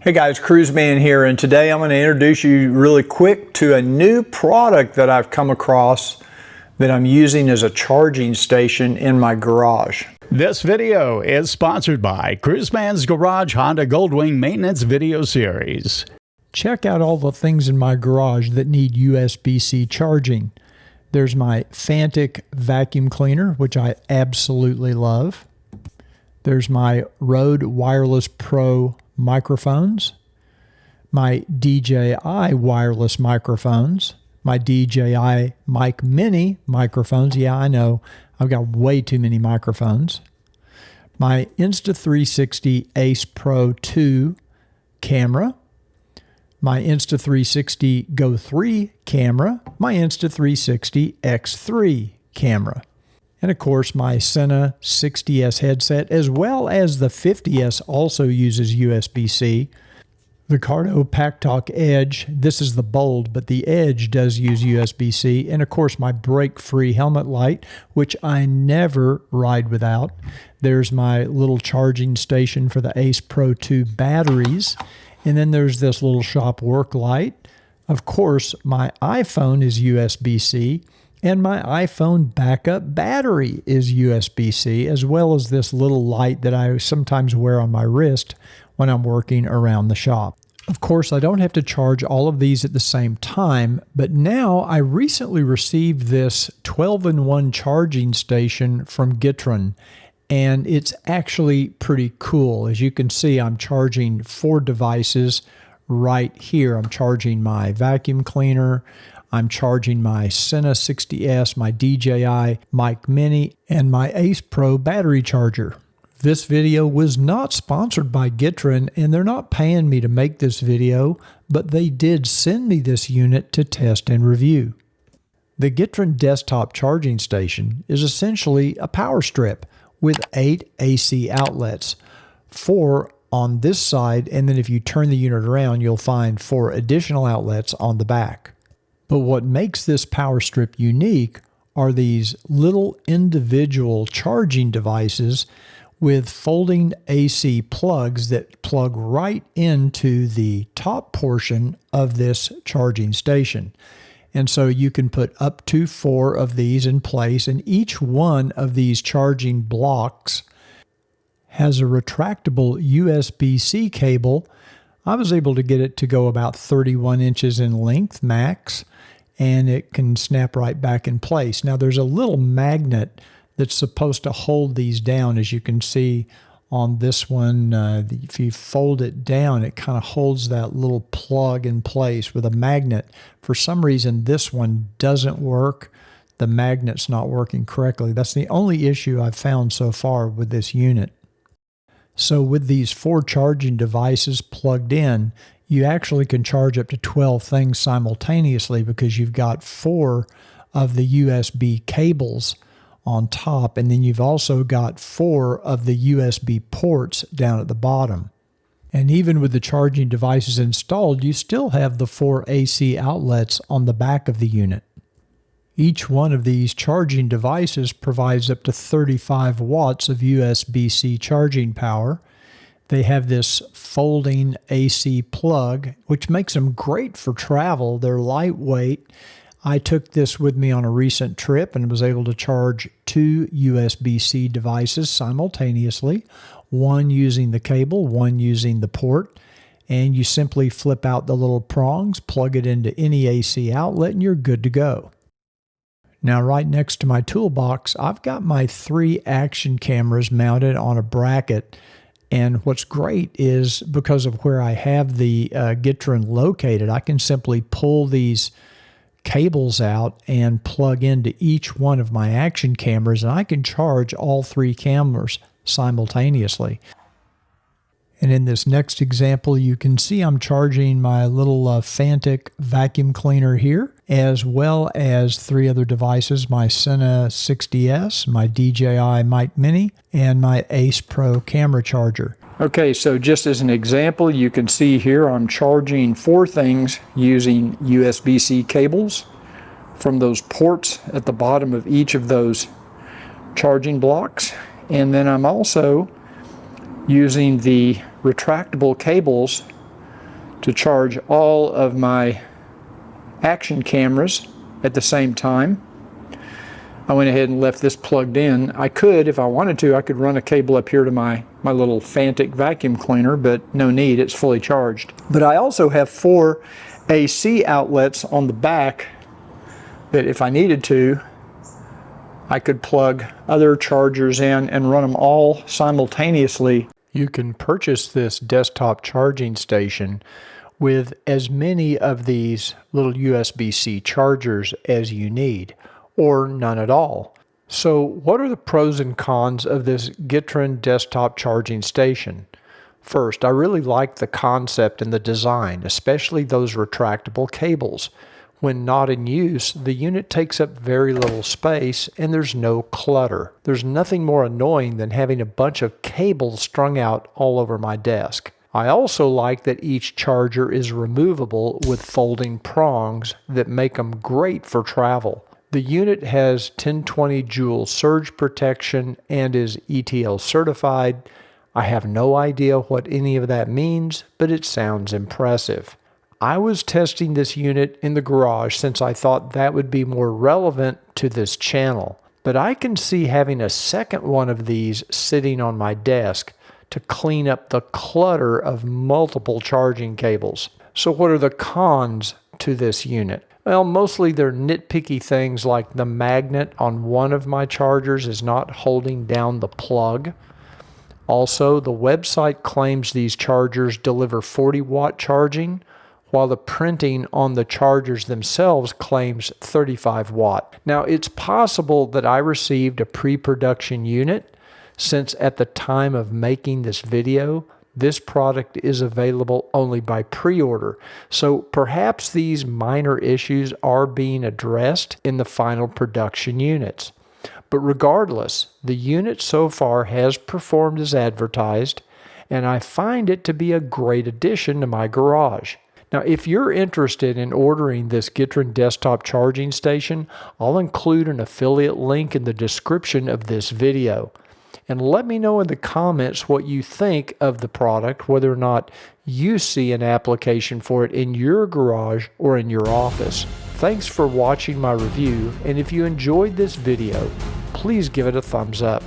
Hey guys, Cruiseman here, and today I'm going to introduce you really quick to a new product that I've come across that I'm using as a charging station in my garage. This video is sponsored by Cruiseman's Garage Honda Goldwing Maintenance Video Series. Check out all the things in my garage that need USB-C charging. There's my Fantic vacuum cleaner, which I absolutely love. There's my Rode Wireless Pro microphones, my DJI wireless microphones, my DJI Mic Mini microphones. Yeah, I know, I've got way too many microphones. My Insta360 Ace Pro 2 camera, my Insta360 Go 3 camera, my Insta360 X3 camera. And of course, my Sena 60S headset, as well as the 50S, also uses USB-C. The Cardo PackTalk Edge, this is the Bold, but the Edge does use USB-C. And of course, my break-free helmet light, which I never ride without. There's my little charging station for the Ace Pro 2 batteries. And then there's this little shop work light. Of course, my iPhone is USB-C. And my iPhone backup battery is USB-C, as well as this little light that I sometimes wear on my wrist when I'm working around the shop. Of course, I don't have to charge all of these at the same time, but now I recently received this 12-in-1 charging station from Gitryin, and it's actually pretty cool. As you can see, I'm charging 4 devices right here. I'm charging my vacuum cleaner, I'm charging my Sena 60S, my DJI Mic Mini, and my Ace Pro battery charger. This video was not sponsored by Gitryin, and they're not paying me to make this video, but they did send me this unit to test and review. The Gitryin Desktop Charging Station is essentially a power strip with 8 AC outlets, 4 on this side, and then if you turn the unit around, you'll find 4 additional outlets on the back. But what makes this power strip unique are these little individual charging devices with folding AC plugs that plug right into the top portion of this charging station. And so you can put up to 4 of these in place, and each one of these charging blocks has a retractable USB-C cable. I was able to get it to go about 31 inches in length max, and it can snap right back in place. Now there's a little magnet that's supposed to hold these down. As you can see on this one, if you fold it down, it kind of holds that little plug in place with a magnet. For some reason, this one doesn't work. The magnet's not working correctly. That's the only issue I've found so far with this unit. So with these 4 charging devices plugged in, you actually can charge up to 12 things simultaneously because you've got 4 of the USB cables on top, and then you've also got 4 of the USB ports down at the bottom. And even with the charging devices installed, you still have the 4 AC outlets on the back of the unit. Each one of these charging devices provides up to 35 watts of USB-C charging power. They have this folding AC plug, which makes them great for travel. They're lightweight. I took this with me on a recent trip and was able to charge 2 USB-C devices simultaneously, one using the cable, one using the port. And you simply flip out the little prongs, plug it into any AC outlet, and you're good to go. Now, right next to my toolbox, I've got my 3 action cameras mounted on a bracket. And what's great is because of where I have the Gitryin located, I can simply pull these cables out and plug into each one of my action cameras, and I can charge all 3 cameras simultaneously. And in this next example, you can see I'm charging my little Fantic vacuum cleaner here, as well as 3 other devices, my Sena 60S, my DJI Mic Mini, and my Ace Pro camera charger. Okay, so just as an example, you can see here I'm charging 4 things using USB-C cables from those ports at the bottom of each of those charging blocks. And then I'm also using the retractable cables to charge all of my action cameras at the same time. I went ahead and left this plugged in. I could, if I wanted to, I could run a cable up here to my little Fantic vacuum cleaner, but no need, it's fully charged. But I also have 4 AC outlets on the back that if I needed to, I could plug other chargers in and run them all simultaneously. You can purchase this desktop charging station with as many of these little USB-C chargers as you need, or none at all. So what are the pros and cons of this Gitryin Desktop Charging Station? First, I really like the concept and the design, especially those retractable cables. When not in use, the unit takes up very little space and there's no clutter. There's nothing more annoying than having a bunch of cables strung out all over my desk. I also like that each charger is removable with folding prongs that make them great for travel. The unit has 1020 joule surge protection and is ETL certified. I have no idea what any of that means, but it sounds impressive. I was testing this unit in the garage since I thought that would be more relevant to this channel, but I can see having a second one of these sitting on my desk to clean up the clutter of multiple charging cables. So what are the cons to this unit? Well, mostly they're nitpicky things like the magnet on one of my chargers is not holding down the plug. Also, the website claims these chargers deliver 40-watt charging, while the printing on the chargers themselves claims 35 watt. Now, it's possible that I received a pre-production unit, since at the time of making this video, this product is available only by pre-order. So perhaps these minor issues are being addressed in the final production units. But regardless, the unit so far has performed as advertised, and I find it to be a great addition to my garage. Now, if you're interested in ordering this Gitryin Desktop Charging Station, I'll include an affiliate link in the description of this video. And let me know in the comments what you think of the product, whether or not you see an application for it in your garage or in your office. Thanks for watching my review, and if you enjoyed this video, please give it a thumbs up.